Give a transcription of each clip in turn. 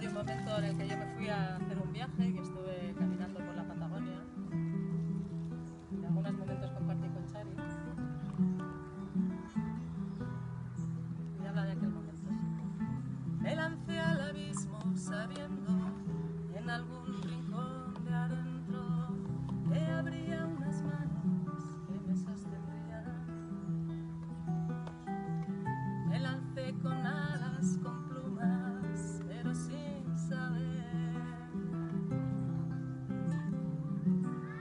de un momento en el que yo me fui a hacer un viaje, que estuve caminando por la Patagonia. En algunos momentos compartí con Chari. Y habla de aquel momento. Me lancé al abismo sabiendo en algún rincón de adentro que habría unas manos que me sostendrían. Me lancé con alas, con plumas, pero sin saber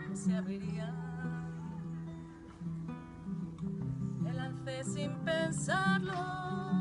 que se abrirían. Me lancé sin pensarlo